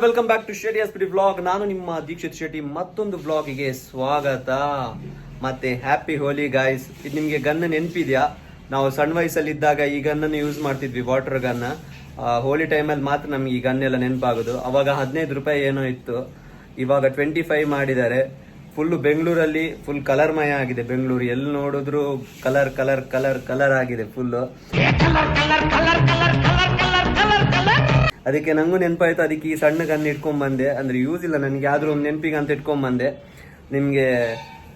Welcome back to Shetty SPT vlog. ನಾನು ನಿಮ್ಮ ದೀಕ್ಷಿತ್ ಶೆಟ್ಟಿ. ಮತ್ತೊಂದು ವ್ಲಾಗಿಗೆ ಸ್ವಾಗತ. ಮತ್ತೆ ಹ್ಯಾಪಿ ಹೋಲಿ ಗಾಯ್ಸ್. ಇದು ನಿಮಗೆ ಗನ್ ನೆನಪಿದ್ಯಾ? ನಾವು ಸಣ್ಣ ವಯಸ್ಸಲ್ಲಿ ಇದ್ದಾಗ ಈ ಗನ್ನನ್ನು ಯೂಸ್ ಮಾಡ್ತಿದ್ವಿ, ವಾಟರ್ ಗನ್. ಹೋಲಿ ಟೈಮಲ್ಲಿ ಮಾತ್ರ ನಮ್ಗೆ ಈ ಗನ್ ಎಲ್ಲ ನೆನಪಾಗೋದು. ಅವಾಗ 15 ರೂಪಾಯಿ ಏನೋ ಇತ್ತು, ಇವಾಗ 25 ಮಾಡಿದ್ದಾರೆ. ಫುಲ್ ಬೆಂಗಳೂರಲ್ಲಿ ಫುಲ್ ಕಲರ್ಮಯ ಆಗಿದೆ. ಬೆಂಗಳೂರು ಎಲ್ಲಿ ನೋಡಿದ್ರು ಕಲರ್ ಕಲರ್ ಕಲರ್ ಕಲರ್ ಆಗಿದೆ ಫುಲ್. ಅದಕ್ಕೆ ನಂಗೂ ನೆನಪಾಯ್ತು, ಅದಕ್ಕೆ ಈ ಸಣ್ಣ ಗನ್ ಇಟ್ಕೊಂಡ್ ಬಂದೆ. ಅಂದ್ರೆ ಯೂಸ್ ಇಲ್ಲ ನನಗೆ, ಆದ್ರೂ ಒಂದು ನೆನಪಿಗೆ ಅಂತ ಇಟ್ಕೊಂಡ್ ಬಂದೆ. ನಿಮ್ಗೆ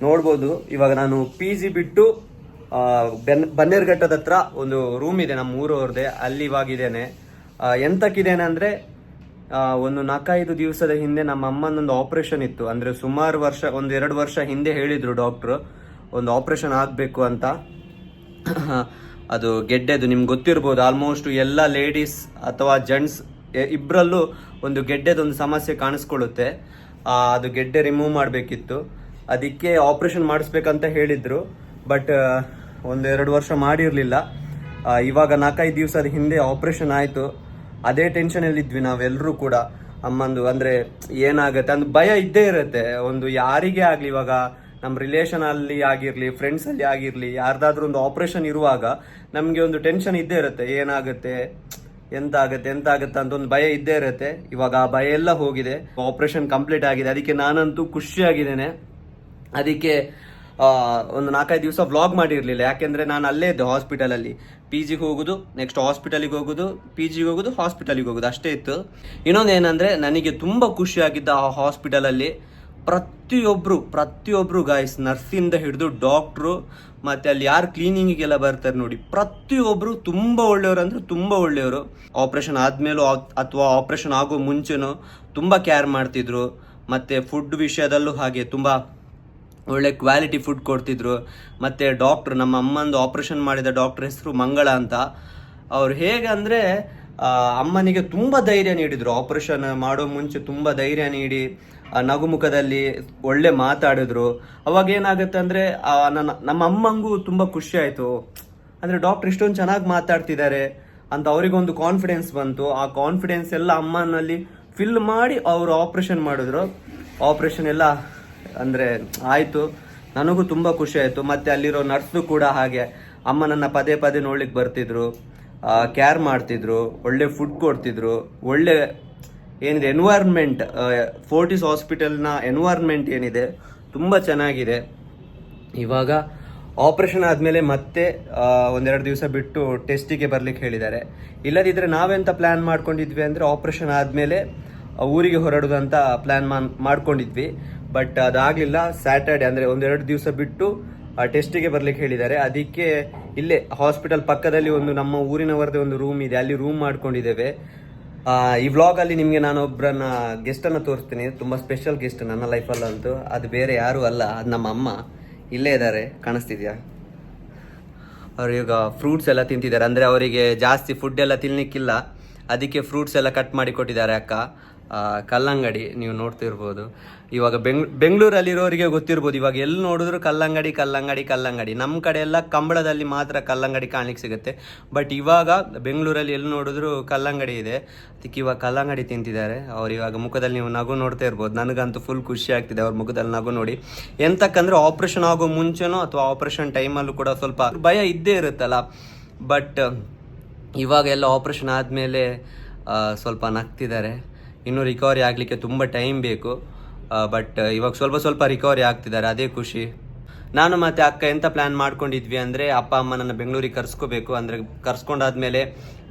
ನೋಡ್ಬೋದು, ಇವಾಗ ನಾನು PG ಬಿಟ್ಟು ಬನ್ನೇರ್ಘಟ್ಟದ ಹತ್ರ ಒಂದು ರೂಮ್ ಇದೆ ನಮ್ಮ ಊರವ್ರದ್ದೆ, ಅಲ್ಲಿ ಇವಾಗಿದ್ದೇನೆ. ಎಂತಕ್ಕಿದ್ದೇನೆ ಅಂದ್ರೆ, ಒಂದು 4-5 ದಿವಸದ ಹಿಂದೆ ನಮ್ಮ ಅಮ್ಮನೊಂದು ಆಪರೇಷನ್ ಇತ್ತು. ಅಂದ್ರೆ ಸುಮಾರು ವರ್ಷ, 1-2 ವರ್ಷ ಹಿಂದೆ ಹೇಳಿದ್ರು ಡಾಕ್ಟ್ರು ಒಂದು ಆಪರೇಷನ್ ಆಗ್ಬೇಕು ಅಂತ. ಅದು ಗೆಡ್ಡೆದು ನಿಮ್ಗೆ ಗೊತ್ತಿರ್ಬೋದು, ಆಲ್ಮೋಸ್ಟ್ ಎಲ್ಲ ಲೇಡೀಸ್ ಅಥವಾ ಜೆಂಟ್ಸ್ ಇಬ್ಬರಲ್ಲೂ ಒಂದು ಗೆಡ್ಡೆದೊಂದು ಸಮಸ್ಯೆ ಕಾಣಿಸ್ಕೊಳ್ಳುತ್ತೆ. ಅದು ಗೆಡ್ಡೆ ರಿಮೂವ್ ಮಾಡಬೇಕಿತ್ತು, ಅದಕ್ಕೆ ಆಪರೇಷನ್ ಮಾಡಿಸ್ಬೇಕಂತ ಹೇಳಿದ್ರು. ಬಟ್ 1-2 ವರ್ಷ ಮಾಡಿರಲಿಲ್ಲ. ಇವಾಗ 4-5 ದಿವಸದ ಹಿಂದೆ ಆಪರೇಷನ್ ಆಯಿತು. ಅದೇ ಟೆನ್ಷನಲ್ಲಿ ಇದ್ವಿ ನಾವೆಲ್ಲರೂ ಕೂಡ. ಅಮ್ಮಂದು ಅಂದರೆ ಏನಾಗುತ್ತೆ ಅಂದ್ ಭಯ ಇದ್ದೇ ಇರುತ್ತೆ. ಒಂದು ಯಾರಿಗೇ ಆಗಲಿ, ಇವಾಗ ನಮ್ಮ ರಿಲೇಷನ್ ಅಲ್ಲಿ ಆಗಿರಲಿ, ಫ್ರೆಂಡ್ಸ್ ಅಲ್ಲಿ ಆಗಿರಲಿ, ಯಾರ್ದಾದ್ರೂ ಒಂದು ಆಪರೇಷನ್ ಇರುವಾಗ ನಮಗೆ ಒಂದು ಟೆನ್ಷನ್ ಇದ್ದೇ ಇರುತ್ತೆ. ಏನಾಗುತ್ತೆ, ಎಂತ ಆಗುತ್ತೆ ಅಂತ ಒಂದು ಭಯ ಇದ್ದೇ ಇರುತ್ತೆ. ಇವಾಗ ಆ ಭಯ ಎಲ್ಲ ಹೋಗಿದೆ, ಆಪರೇಷನ್ ಕಂಪ್ಲೀಟ್ ಆಗಿದೆ. ಅದಕ್ಕೆ ನಾನಂತೂ ಖುಷಿಯಾಗಿದ್ದೇನೆ. ಅದಕ್ಕೆ ಒಂದು 4-5 ದಿವಸ ವ್ಲಾಗ್ ಮಾಡಿರಲಿಲ್ಲ, ಯಾಕೆಂದ್ರೆ ನಾನು ಅಲ್ಲೇ ಇದ್ದೆ ಹಾಸ್ಪಿಟಲಲ್ಲಿ. PGಗೆ ಹೋಗೋದು, ನೆಕ್ಸ್ಟ್ ಹಾಸ್ಪಿಟಲಿಗೆ ಹೋಗೋದು, PGಗೆ ಹೋಗೋದು, ಹಾಸ್ಪಿಟಲಿಗೆ ಹೋಗೋದು, ಅಷ್ಟೇ ಇತ್ತು. ಇನ್ನೊಂದು ಏನಂದ್ರೆ, ನನಗೆ ತುಂಬಾ ಖುಷಿಯಾಗಿದ್ದ ಆ ಹಾಸ್ಪಿಟಲಲ್ಲಿ ಪ್ರತಿಯೊಬ್ರು ಗಾಯ್ಸ್, ನರ್ಸಿಂದ ಹಿಡಿದು ಡಾಕ್ಟ್ರು, ಮತ್ತೆ ಅಲ್ಲಿ ಯಾರು ಕ್ಲೀನಿಂಗಿಗೆಲ್ಲ ಬರ್ತಾರೆ ನೋಡಿ, ಪ್ರತಿಯೊಬ್ರು ತುಂಬಾ ಒಳ್ಳೆಯವರು ಅಂದ್ರೆ ತುಂಬಾ ಒಳ್ಳೆಯವರು. ಆಪರೇಷನ್ ಆದ್ಮೇಲೂ ಅಥವಾ ಆಪರೇಷನ್ ಆಗೋ ಮುಂಚೆನೂ ತುಂಬಾ ಕೇರ್ ಮಾಡ್ತಿದ್ರು. ಮತ್ತೆ ಫುಡ್ ವಿಷಯದಲ್ಲೂ ಹಾಗೆ ತುಂಬಾ ಒಳ್ಳೆ ಕ್ವಾಲಿಟಿ ಫುಡ್ ಕೊಡ್ತಿದ್ರು. ಮತ್ತೆ ಡಾಕ್ಟ್ರು, ನಮ್ಮ ಅಮ್ಮಂದು ಆಪರೇಷನ್ ಮಾಡಿದ ಡಾಕ್ಟರ್ ಹೆಸರು ಮಂಗಳ ಅಂತ. ಅವ್ರು ಹೇಗಂದ್ರೆ, ಅಮ್ಮನಿಗೆ ತುಂಬಾ ಧೈರ್ಯ ನೀಡಿದ್ರು. ಆಪರೇಷನ್ ಮಾಡೋ ಮುಂಚೆ ತುಂಬಾ ಧೈರ್ಯ ನೀಡಿ ನಗುಮುಖದಲ್ಲಿ ಒಳ್ಳೆ ಮಾತಾಡಿದ್ರು. ಅವಾಗ ಏನಾಗುತ್ತೆ ಅಂದ್ರೆ, ನಮ್ಮ ಅಮ್ಮಂಗೂ ತುಂಬಾ ಖುಷಿ ಆಯ್ತು. ಅಂದ್ರೆ ಡಾಕ್ಟರ್ ಇಷ್ಟೊಂದು ಚೆನ್ನಾಗಿ ಮಾತಾಡ್ತಿದ್ದಾರೆ ಅಂತ ಅವರಿಗೊಂದು ಕಾನ್ಫಿಡೆನ್ಸ್ ಬಂತು. ಆ ಕಾನ್ಫಿಡೆನ್ಸ್ ಎಲ್ಲ ಅಮ್ಮನಲ್ಲಿ ಫಿಲ್ ಮಾಡಿ ಅವರು ಆಪರೇಷನ್ ಮಾಡಿದ್ರು. ಆಪರೇಷನ್ ಎಲ್ಲ ಅಂದ್ರೆ ಆಯ್ತು, ನನಗೂ ತುಂಬಾ ಖುಷಿ ಆಯ್ತು. ಮತ್ತೆ ಅಲ್ಲಿರೋ ನರ್ಸ್ದು ಕೂಡ ಹಾಗೆ ಅಮ್ಮನನ್ನ ಪದೇ ಪದೇ ನೋಡ್ಲಿಕ್ಕೆ ಬರ್ತಿದ್ರು, ಕೇರ್ ಮಾಡ್ತಿದ್ರು, ಒಳ್ಳೆ ಫುಡ್ ಕೊಡ್ತಿದ್ರು. ಒಳ್ಳೆ ಏನಿದೆ ಎನ್ವೈರ್ಮೆಂಟ್, ಫೋರ್ಟಿಸ್ ಹಾಸ್ಪಿಟಲ್ನ ಎನ್ವೈರ್ಮೆಂಟ್ ಏನಿದೆ ತುಂಬಾ ಚೆನ್ನಾಗಿದೆ. ಇವಾಗ ಆಪರೇಷನ್ ಆದಮೇಲೆ ಮತ್ತೆ 1-2 ದಿವಸ ಬಿಟ್ಟು ಟೆಸ್ಟಿಗೆ ಬರ್ಲಿಕ್ಕೆ ಹೇಳಿದ್ದಾರೆ. ಇಲ್ಲದಿದ್ರೆ ನಾವೆಂತ ಪ್ಲಾನ್ ಮಾಡ್ಕೊಂಡಿದ್ವಿ ಅಂದ್ರೆ, ಆಪರೇಷನ್ ಆದಮೇಲೆ ಊರಿಗೆ ಹೊರಡುದಂತ ಪ್ಲಾನ್ ಮಾಡ್ಕೊಂಡಿದ್ವಿ. ಬಟ್ ಅದಾಗಲಿಲ್ಲ. ಸ್ಯಾಟರ್ಡೆ ಅಂದರೆ 1-2 ದಿವಸ ಬಿಟ್ಟು ಟೆಸ್ಟಿಗೆ ಬರ್ಲಿಕ್ಕೆ ಹೇಳಿದ್ದಾರೆ. ಅದಕ್ಕೆ ಇಲ್ಲೇ ಹಾಸ್ಪಿಟಲ್ ಪಕ್ಕದಲ್ಲಿ ಒಂದು ನಮ್ಮ ಊರಿನವರದೇ ಒಂದು ರೂಮ್ ಇದೆ, ಅಲ್ಲಿ ರೂಮ್ ಮಾಡ್ಕೊಂಡಿದ್ದೇವೆ. ಈ ವ್ಲಾಗ್ ಅಲ್ಲಿ ನಿಮಗೆ ನಾನು ಒಬ್ಬರನ್ನ ಗೆಸ್ಟನ್ನು ತೋರಿಸ್ತೀನಿ. ತುಂಬಾ ಸ್ಪೆಷಲ್ ಗೆಸ್ಟ್ ನನ್ನ ಲೈಫಲ್ಲಂತೂ. ಅದು ಬೇರೆ ಯಾರು ಅಲ್ಲ, ಅದು ನಮ್ಮ ಅಮ್ಮ. ಇಲ್ಲೇ ಇದ್ದಾರೆ, ಕಾಣಿಸ್ತಿದ್ಯಾ? ಅವ್ರು ಈಗ ಫ್ರೂಟ್ಸ್ ಎಲ್ಲ ತಿಂತಿದ್ದಾರೆ. ಅಂದರೆ ಅವರಿಗೆ ಜಾಸ್ತಿ ಫುಡ್ ಎಲ್ಲ ತಿನ್ಲಿಕ್ಕಿಲ್ಲ, ಅದಕ್ಕೆ ಫ್ರೂಟ್ಸ್ ಎಲ್ಲ ಕಟ್ ಮಾಡಿ ಕೊಟ್ಟಿದ್ದಾರೆ ಅಕ್ಕ. ಕಲ್ಲಂಗಡಿ ನೀವು ನೋಡ್ತಿರ್ಬೋದು. ಇವಾಗ ಬೆಂಗಳೂರಲ್ಲಿರೋರಿಗೆ ಗೊತ್ತಿರ್ಬೋದು, ಇವಾಗ ಎಲ್ಲಿ ನೋಡಿದ್ರು ಕಲ್ಲಂಗಡಿ. ನಮ್ಮ ಕಡೆ ಎಲ್ಲ ಕಂಬಳದಲ್ಲಿ ಮಾತ್ರ ಕಲ್ಲಂಗಡಿ ಕಾಣ್ಲಿಕ್ಕೆ ಸಿಗುತ್ತೆ. ಬಟ್ ಇವಾಗ ಬೆಂಗಳೂರಲ್ಲಿ ಎಲ್ಲಿ ನೋಡಿದ್ರು ಕಲ್ಲಂಗಡಿ ಇದೆ. ಅದಕ್ಕೆ ಇವಾಗ ಕಲ್ಲಂಗಡಿ ತಿಂತಿದ್ದಾರೆ. ಅವ್ರು ಇವಾಗ ಮುಖದಲ್ಲಿ ನೀವು ನಗು ನೋಡ್ತಾ ಇರ್ಬೋದು. ನನಗಂತೂ ಫುಲ್ ಖುಷಿ ಆಗ್ತಿದೆ ಅವ್ರ ಮುಖದಲ್ಲಿ ನಗು ನೋಡಿ. ಎಂತಕ್ಕಂದ್ರೆ ಆಪರೇಷನ್ ಆಗೋ ಮುಂಚೆನೋ ಅಥವಾ ಆಪರೇಷನ್ ಟೈಮಲ್ಲೂ ಕೂಡ ಸ್ವಲ್ಪ ಭಯ ಇದ್ದೇ ಇರುತ್ತಲ್ಲ. ಬಟ್ ಇವಾಗ ಎಲ್ಲ ಆಪರೇಷನ್ ಆದಮೇಲೆ ಸ್ವಲ್ಪ ನಗ್ತಿದ್ದಾರೆ. ಇನ್ನೂ ರಿಕವರಿ ಆಗಲಿಕ್ಕೆ ತುಂಬ ಟೈಮ್ ಬೇಕು. ಬಟ್ ಇವಾಗ ಸ್ವಲ್ಪ ರಿಕವರಿ ಆಗ್ತಿದ್ದಾರೆ, ಅದೇ ಖುಷಿ. ನಾನು ಮತ್ತು ಅಕ್ಕ ಎಂತ ಪ್ಲ್ಯಾನ್ ಮಾಡ್ಕೊಂಡಿದ್ವಿ ಅಂದರೆ, ಅಪ್ಪ ಅಮ್ಮನನ್ನು ಬೆಂಗಳೂರಿಗೆ ಕರ್ಸ್ಕೋಬೇಕು. ಅಂದರೆ ಕರ್ಸ್ಕೊಂಡಾದ್ಮೇಲೆ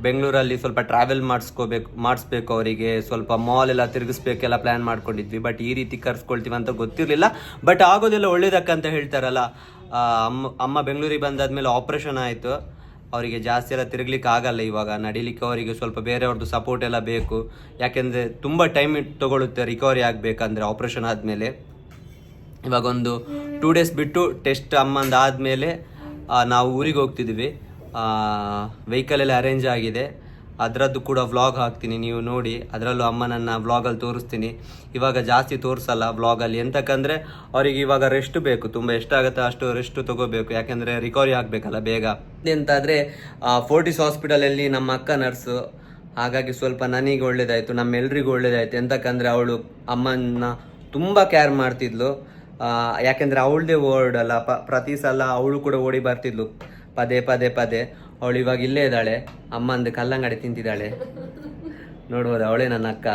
ಬೆಂಗಳೂರಲ್ಲಿ ಸ್ವಲ್ಪ ಟ್ರಾವೆಲ್ ಮಾಡಿಸ್ಬೇಕು, ಅವರಿಗೆ ಸ್ವಲ್ಪ ಮಾಲ್ ಎಲ್ಲ ತಿರುಗಿಸ್ಬೇಕೆಲ್ಲ ಪ್ಲ್ಯಾನ್ ಮಾಡ್ಕೊಂಡಿದ್ವಿ. ಬಟ್ ಈ ರೀತಿ ಕರ್ಸ್ಕೊಳ್ತೀವಿ ಅಂತ ಗೊತ್ತಿರಲಿಲ್ಲ. ಬಟ್ ಆಗೋದೆಲ್ಲ ಒಳ್ಳೇದಕ್ಕಂತ ಹೇಳ್ತಾರಲ್ಲ. ಅಮ್ಮ ಬೆಂಗಳೂರಿಗೆ ಬಂದಾದ್ಮೇಲೆ ಆಪ್ರೇಷನ್ ಆಯಿತು. ಅವರಿಗೆ ಜಾಸ್ತಿ ಎಲ್ಲ ತಿರುಗ್ಲಿಕ್ಕೆ ಆಗಲ್ಲ ಇವಾಗ, ನಡಿಲಿಕ್ಕೆ ಅವರಿಗೆ ಸ್ವಲ್ಪ ಬೇರೆಯವ್ರದ್ದು ಸಪೋರ್ಟ್ ಎಲ್ಲ ಬೇಕು. ಯಾಕೆಂದರೆ ತುಂಬ ಟೈಮ್ ತಗೊಳುತ್ತೆ ರಿಕವರಿ ಆಗಬೇಕಂದ್ರೆ ಆಪ್ರೇಷನ್ ಆದಮೇಲೆ. ಇವಾಗ ಒಂದು 2 ಡೇಸ್ ಬಿಟ್ಟು ಟೆಸ್ಟ್ ಅಮ್ಮಂದು ಆದಮೇಲೆ ನಾವು ಊರಿಗೆ ಹೋಗ್ತಿದ್ವಿ. ವೆಹಿಕಲ್ ಎಲ್ಲ ಅರೇಂಜ್ ಆಗಿದೆ, ಅದರದ್ದು ಕೂಡ ವ್ಲಾಗ್ ಹಾಕ್ತೀನಿ, ನೀವು ನೋಡಿ. ಅದರಲ್ಲೂ ಅಮ್ಮನನ್ನು ವ್ಲಾಗಲ್ಲಿ ತೋರಿಸ್ತೀನಿ. ಇವಾಗ ಜಾಸ್ತಿ ತೋರಿಸಲ್ಲ ವ್ಲಾಗಲ್ಲಿ, ಎಂತಕ್ಕಂದರೆ ಅವರಿಗೆ ಇವಾಗ ರೆಸ್ಟ್ ಬೇಕು. ತುಂಬ ಎಷ್ಟಾಗುತ್ತೆ ಅಷ್ಟು ರೆಸ್ಟ್ ತಗೋಬೇಕು, ಯಾಕೆಂದರೆ ರಿಕವರಿ ಆಗಬೇಕಲ್ಲ ಬೇಗ. ಎಂತಾದರೆ ಫೋರ್ಟಿಸ್ ಹಾಸ್ಪಿಟಲಲ್ಲಿ ನಮ್ಮ ಅಕ್ಕ ನರ್ಸು ಹಾಗಾಗಿ ಸ್ವಲ್ಪ ನನಗೆ ಒಳ್ಳೇದಾಯಿತು, ನಮ್ಮೆಲ್ರಿಗೂ ಒಳ್ಳೇದಾಯಿತು. ಎಂತಕ್ಕಂದರೆ ಅವಳು ಅಮ್ಮನ ತುಂಬ ಕೇರ್ ಮಾಡ್ತಿದ್ಲು. ಯಾಕೆಂದರೆ ಅವಳದೇ ವರ್ಡ್ ಅಲ್ಲ, ಪ್ರತಿ ಸಲ ಅವಳು ಕೂಡ ಓಡಿ ಬರ್ತಿದ್ಲು ಪದೇ ಪದೇ ಪದೇ. ಅವಳು ಇವಾಗ ಇಲ್ಲೇ ಇದ್ದಾಳೆ, ಅಮ್ಮಂದು ಕಲ್ಲಂಗಡಿ ತಿಂತಿದ್ದಾಳೆ. ನೋಡ್ಬೋದು, ಅವಳೇ ನನ್ನ ಅಕ್ಕ.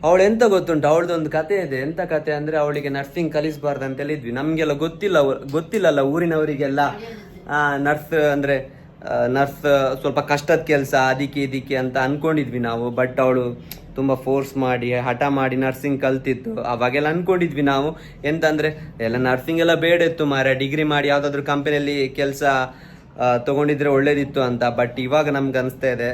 ಅವಳು ಎಂತ ಗೊತ್ತುಂಟು, ಅವಳದೊಂದು ಕತೆ ಇದೆ. ಎಂತ ಕತೆ ಅಂದರೆ ಅವಳಿಗೆ ನರ್ಸಿಂಗ್ ಕಲಿಸಬಾರ್ದು ಅಂತೆಲ್ಲ ಇದ್ವಿ. ನಮಗೆಲ್ಲ ಗೊತ್ತಿಲ್ಲಲ್ಲ ಊರಿನವರಿಗೆಲ್ಲ ನರ್ಸ್ ಅಂದರೆ ನರ್ಸ್ ಸ್ವಲ್ಪ ಕಷ್ಟದ ಕೆಲಸ, ಅದಕ್ಕೆ ಅಂತ ಅನ್ಕೊಂಡಿದ್ವಿ ನಾವು. ಬಟ್ ಅವಳು ತುಂಬ ಫೋರ್ಸ್ ಮಾಡಿ ಹಠ ಮಾಡಿ ನರ್ಸಿಂಗ್ ಕಲ್ತಿತ್ತು. ಅವಾಗೆಲ್ಲ ಅನ್ಕೊಂಡಿದ್ವಿ ನಾವು ಎಂತಂದರೆ ಎಲ್ಲ ನರ್ಸಿಂಗ್ ಎಲ್ಲ ಬೇಡ ಇತ್ತು ಮಾರ, ಡಿಗ್ರಿ ಮಾಡಿ ಯಾವುದಾದ್ರೂ ಕಂಪನಿಯಲ್ಲಿ ಕೆಲಸ ತೊಗೊಂಡಿದ್ರೆ ಒಳ್ಳೇದಿತ್ತು ಅಂತ. ಬಟ್ ಇವಾಗ ನಮ್ಗೆ ಅನಿಸ್ತಾ ಇದೆ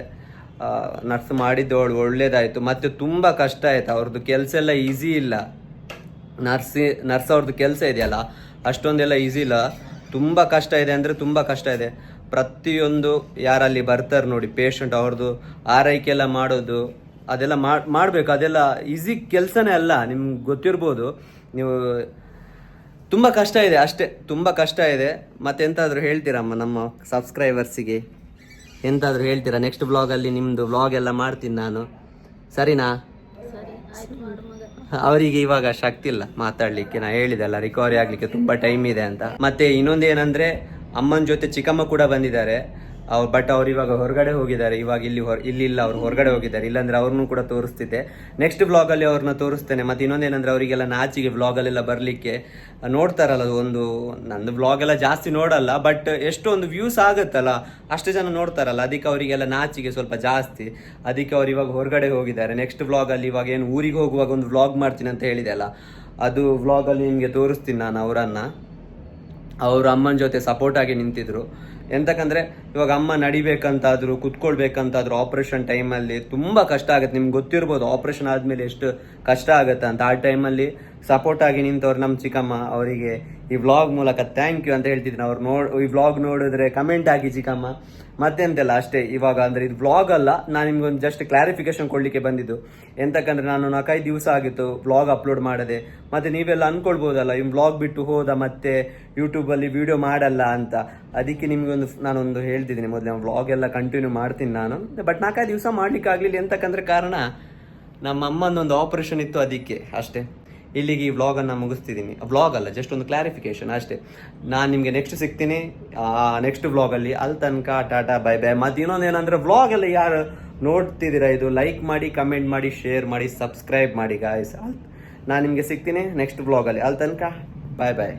ನರ್ಸ್ ಮಾಡಿದ್ದು ಅವಳು ಒಳ್ಳೇದಾಯಿತು. ಮತ್ತು ತುಂಬ ಕಷ್ಟ ಆಯಿತು ಅವ್ರದ್ದು ಕೆಲಸ ಎಲ್ಲ ಈಸಿ ಇಲ್ಲ. ನರ್ಸ್ ಅವ್ರದ್ದು ಕೆಲಸ ಇದೆಯಲ್ಲ ಅಷ್ಟೊಂದೆಲ್ಲ ಈಸಿ ಇಲ್ಲ, ತುಂಬ ಕಷ್ಟ ಇದೆ ಅಂದರೆ ತುಂಬ ಕಷ್ಟ ಇದೆ. ಪ್ರತಿಯೊಂದು ಯಾರಲ್ಲಿ ಬರ್ತಾರೆ ನೋಡಿ ಪೇಷಂಟ್, ಅವ್ರದ್ದು ಆರೈಕೆ ಎಲ್ಲ ಮಾಡೋದು ಅದೆಲ್ಲ ಮಾಡಬೇಕು. ಅದೆಲ್ಲ ಈಸಿ ಕೆಲಸನೇ ಅಲ್ಲ, ನಿಮ್ಗೆ ಗೊತ್ತಿರ್ಬೋದು. ನೀವು ತುಂಬ ಕಷ್ಟ ಇದೆ ಅಷ್ಟೇ, ತುಂಬ ಕಷ್ಟ ಇದೆ. ಮತ್ತೆಂತಾದರೂ ಹೇಳ್ತೀರಮ್ಮ ನಮ್ಮ ಸಬ್ಸ್ಕ್ರೈಬರ್ಸಿಗೆ? ಎಂತಾದರೂ ಹೇಳ್ತೀರಾ? ನೆಕ್ಸ್ಟ್ ವ್ಲಾಗಲ್ಲಿ ನಿಮ್ಮದು ವ್ಲಾಗ್ ಎಲ್ಲ ಮಾಡ್ತೀನಿ ನಾನು, ಸರಿನಾ? ಅವರಿಗೆ ಇವಾಗ ಶಕ್ತಿ ಇಲ್ಲ ಮಾತಾಡಲಿಕ್ಕೆ, ನಾ ಹೇಳಿದೆಲ್ಲ ರಿಕವರಿ ಆಗಲಿಕ್ಕೆ ತುಂಬ ಟೈಮ್ ಇದೆ ಅಂತ. ಮತ್ತೆ ಇನ್ನೊಂದೇನೆಂದರೆ ಅಮ್ಮನ ಜೊತೆ ಚಿಕ್ಕಮ್ಮ ಕೂಡ ಬಂದಿದ್ದಾರೆ. ಬಟ್ ಅವ್ರು ಇವಾಗ ಹೊರಗಡೆ ಹೋಗಿದ್ದಾರೆ. ಇವಾಗ ಇಲ್ಲಿಲ್ಲ, ಅವ್ರು ಹೊರಗಡೆ ಹೋಗಿದ್ದಾರೆ. ಇಲ್ಲಾಂದ್ರೆ ಅವ್ರನ್ನೂ ಕೂಡ ತೋರಿಸ್ತಿದ್ದೆ. ನೆಕ್ಸ್ಟ್ ವ್ಲಾಗಲ್ಲಿ ಅವ್ರನ್ನ ತೋರಿಸ್ತೇನೆ. ಮತ್ತು ಇನ್ನೊಂದೇನಂದ್ರೆ ಅವರಿಗೆಲ್ಲ ನಾಚಿಗೆ ವ್ಲಾಗಲ್ಲೆಲ್ಲ ಬರಲಿಕ್ಕೆ. ನೋಡ್ತಾರಲ್ಲ, ನಂದು ವ್ಲಾಗೆಲ್ಲ ಜಾಸ್ತಿ ನೋಡಲ್ಲ, ಬಟ್ ಎಷ್ಟೊಂದು ವ್ಯೂಸ್ ಆಗುತ್ತಲ್ಲ, ಅಷ್ಟು ಜನ ನೋಡ್ತಾರಲ್ಲ, ಅದಕ್ಕೆ ಅವರಿಗೆಲ್ಲ ನಾಚಿಗೆ ಸ್ವಲ್ಪ ಜಾಸ್ತಿ. ಅದಕ್ಕೆ ಅವ್ರು ಇವಾಗ ಹೊರಗಡೆ ಹೋಗಿದ್ದಾರೆ. ನೆಕ್ಸ್ಟ್ ವ್ಲಾಗಲ್ಲಿ ಇವಾಗ ಏನು ಊರಿಗೆ ಹೋಗುವಾಗ ಒಂದು ವ್ಲಾಗ್ ಮಾಡ್ತೀನಿ ಅಂತ ಹೇಳಿದೆ ಅಲ್ಲ, ಅದು ವ್ಲಾಗಲ್ಲಿ ನಿಮಗೆ ತೋರಿಸ್ತೀನಿ ನಾನು ಅವರನ್ನು. ಅವರು ಅಮ್ಮನ ಜೊತೆ ಸಪೋರ್ಟ್ ಆಗಿ ನಿಂತಿದ್ರು. ಎಂತಕ್ಕಂದರೆ ಇವಾಗ ಅಮ್ಮ ನಡಿಬೇಕಂತಾದ್ರು ಕುತ್ಕೊಳ್ಬೇಕಂತಾದ್ರು ಆಪ್ರೇಷನ್ ಟೈಮಲ್ಲಿ ತುಂಬ ಕಷ್ಟ ಆಗುತ್ತೆ. ನಿಮ್ಗೆ ಗೊತ್ತಿರ್ಬೋದು ಆಪ್ರೇಷನ್ ಆದಮೇಲೆ ಎಷ್ಟು ಕಷ್ಟ ಆಗುತ್ತೆ ಅಂತ. ಆ ಟೈಮಲ್ಲಿ ಸಪೋರ್ಟ್ ಆಗಿ ನಿಂತವ್ರು ನಮ್ಮ ಚಿಕ್ಕಮ್ಮ. ಅವರಿಗೆ ಈ ವ್ಲಾಗ್ ಮೂಲಕ ಥ್ಯಾಂಕ್ ಯು ಅಂತ ಹೇಳ್ತಿದ್ದೀನಿ. ಅವ್ರು ಈ ವ್ಲಾಗ್ ನೋಡಿದ್ರೆ ಕಮೆಂಟ್ ಆಗಿ ಚಿಕ್ಕಮ್ಮ. ಮತ್ತೆಂತೆಲ್ಲ ಅಷ್ಟೇ. ಇವಾಗ ಅಂದರೆ ಇದು ವ್ಲಾಗ್ ಅಲ್ಲ, ನಾನು ನಿಮ್ಗೊಂದು ಜಸ್ಟ್ ಕ್ಲಾರಿಫಿಕೇಶನ್ ಕೊಡಲಿಕ್ಕೆ ಬಂದಿದ್ದು. ಎಂತಕ್ಕಂದರೆ ನಾನು 4-5 ದಿವಸ ಆಗಿತ್ತು ವ್ಲಾಗ್ ಅಪ್ಲೋಡ್ ಮಾಡದೆ. ಮತ್ತು ನೀವೆಲ್ಲ ಅಂದ್ಕೊಳ್ಬೋದಲ್ಲ, ಈ ವ್ಲಾಗ್ ಬಿಟ್ಟು ಹೋದ ಮತ್ತೆ ಯೂಟ್ಯೂಬಲ್ಲಿ ವಿಡಿಯೋ ಮಾಡಲ್ಲ ಅಂತ. ಅದಕ್ಕೆ ನಾನೊಂದು ಹೇಳ್ತಿದ್ದೀನಿ ಮೊದಲೇ, ವ್ಲಾಗ್ ಎಲ್ಲ ಕಂಟಿನ್ಯೂ ಮಾಡ್ತೀನಿ ನಾನು. ಬಟ್ 4-5 ದಿವಸ ಮಾಡ್ಲಿಕ್ಕೆ ಆಗಲಿಲ್ಲ. ಎಂತಕ್ಕಂದರೆ ಕಾರಣ ನಮ್ಮ ಅಮ್ಮನೊಂದು ಆಪರೇಷನ್ ಇತ್ತು, ಅದಕ್ಕೆ ಅಷ್ಟೇ. ಇಲ್ಲಿಗೆ ಈ ವ್ಲಾಗನ್ನು ಮುಗಿಸ್ತಿದ್ದೀನಿ. ವ್ಲಾಗ್ ಅಲ್ಲ, ಜಸ್ಟ್ ಒಂದು ಕ್ಲಾರಿಫಿಕೇಶನ್ ಅಷ್ಟೇ. ನಾನು ನಿಮಗೆ ನೆಕ್ಸ್ಟ್ ಸಿಗ್ತೀನಿ ನೆಕ್ಸ್ಟ್ ವ್ಲಾಗಲ್ಲಿ. ಅಲ್ಲಿ ತನಕ ಟಾಟಾ ಬೈ ಬೈ. ಮತ್ತು ಇನ್ನೊಂದೇನಂದರೆ ವ್ಲಾಗ್ ಎಲ್ಲ ಯಾರು ನೋಡ್ತಿದ್ದೀರಾ ಇದು ಲೈಕ್ ಮಾಡಿ, ಕಮೆಂಟ್ ಮಾಡಿ, ಶೇರ್ ಮಾಡಿ, ಸಬ್ಸ್ಕ್ರೈಬ್ ಮಾಡಿ ಗಾಯ್ಸ್. ನಾನು ನಿಮಗೆ ಸಿಗ್ತೀನಿ ನೆಕ್ಸ್ಟ್ ವ್ಲಾಗಲ್ಲಿ. ಅಲ್ಲಿ ತನಕ ಬಾಯ್ ಬಾಯ್.